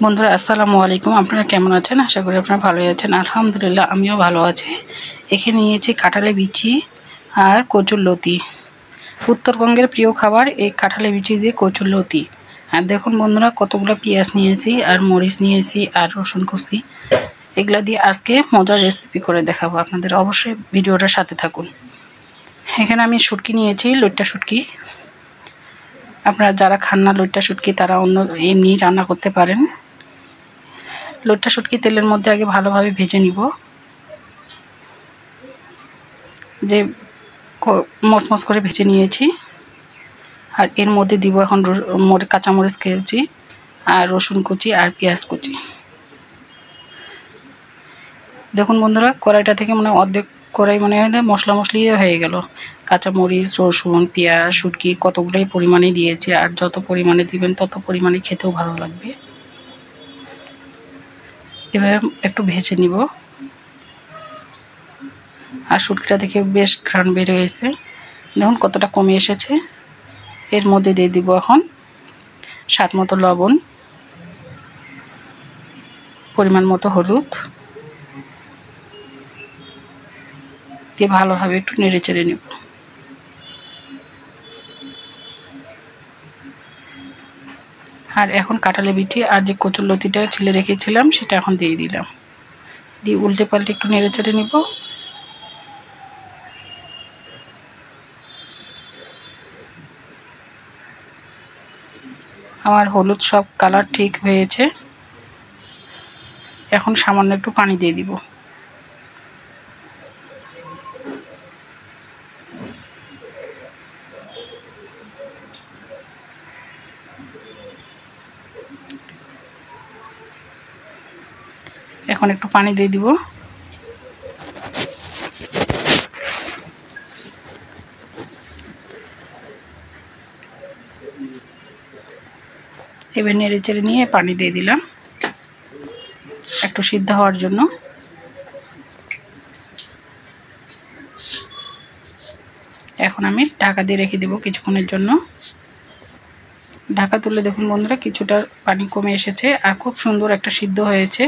বন্ধুরা আসসালামু আলাইকুম। আপনারা কেমন আছেন? আশা করি আপনারা ভালোই আছেন। আলহামদুলিল্লাহ আমিও ভালো আছি। এখানে নিয়েছি কাঁঠালের বিচি আর কচুরলতি। উত্তরবঙ্গের প্রিয় খাবার এই কাঁঠালের বিচি দিয়ে কচুরলতি। আর দেখুন বন্ধুরা কতগুলো পেঁয়াজ নিয়েছি আর মরিচ নিয়েছি আর রসুন কুচি। এগুলা দিয়ে আজকে মজার রেসিপি করে দেখাবো আপনাদের। অবশ্যই ভিডিওটার সাথে থাকুন। এখানে আমি শুটকি নিয়েছি, লইট্টা শুটকি। আপনারা যারা খান না লইট্টা শুটকি তারা অন্য এমনি রান্না করতে পারেন। লইট্টা শুটকি তেলের মধ্যে আগে ভালোভাবে ভেজে নিব, যে মচমচ করে ভেজে নিয়েছি। আর এর মধ্যে দিব এখন কাঁচামরিচ কুচি আর রসুন কুচি আর পেঁয়াজ কুচি। দেখুন বন্ধুরা কড়াইটা থেকে মানে অর্ধেক কড়াই মনে হয় মশলা মশলি হয়ে গেল। কাঁচামরিচ, রসুন, পেঁয়াজ, শুটকি কতগুলোই পরিমাণে দিয়েছি। আর যত পরিমাণে দিবেন তত পরিমাণে খেতেও ভালো লাগবে। এভাবে একটু ভেজে নিব। আর শুটকিটা দেখে বেশ ঘ্রাণ বের হয়েছে। দেখুন কতটা কমে এসেছে। এর মধ্যে দিয়ে দিব এখন স্বাদ মতো লবণ, পরিমাণ মতো হলুদ দিয়ে ভালোভাবে একটু নেড়ে চেড়ে নেব। আর এখন কাঁঠালের বিচি আর যে কচুরলতিটা ছিলে রেখেছিলাম সেটা এখন দিয়ে দিলাম। দিয়ে উল্টে পাল্টে একটু নেড়ে চেড়ে নেব। আমার হলুদ সব কালার ঠিক হয়েছে। এখন সামান্য একটু পানি দিয়ে দিব। এখন একটু পানি দিয়ে দিব। এবার নেড়ে চেড়ে নিয়ে পানি দিয়ে দিলাম একটু সিদ্ধ হওয়ার জন্য। এখন আমি ঢাকা দিয়ে রেখে দেব কিছুক্ষণের জন্য। ঢাকা তুলে দেখুন বন্ধুরা কিছুটা পানি কমে এসেছে আর খুব সুন্দর একটা সিদ্ধ হয়েছে।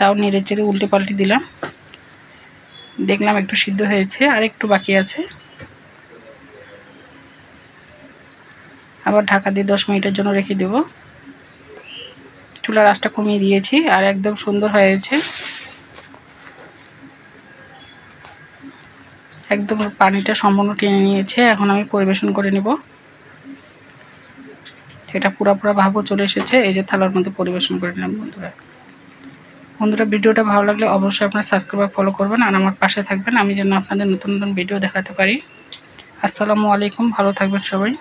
তাও নেড়ে চেড়ে উল্টে পাল্টে দিলাম। দেখলাম একটু সিদ্ধ হয়েছে আর একটু বাকি আছে। আবার ঢাকা দিয়ে 10 মিনিটের জন্য রেখে দেব। চুলার আঁচটা কমিয়ে দিয়েছি আর একদম সুন্দর হয়েছে। একদম পানিটা সম্পূর্ণ টেনে নিয়েছে। এখন আমি পরিবেশন করে নেব। এটা পুরো ভাবও চলে এসেছে। এই যে থালার মধ্যে পরিবেশন করে নিলাম বন্ধুরা ভিডিওটা ভালো লাগলে অবশ্যই আপনারা সাবস্ক্রাইব আর ফলো করবেন আর আমার পাশে থাকবেন, আমি যেন আপনাদের নতুন নতুন ভিডিও দেখাতে পারি। আসসালামু আলাইকুম, ভালো থাকবেন সবাই।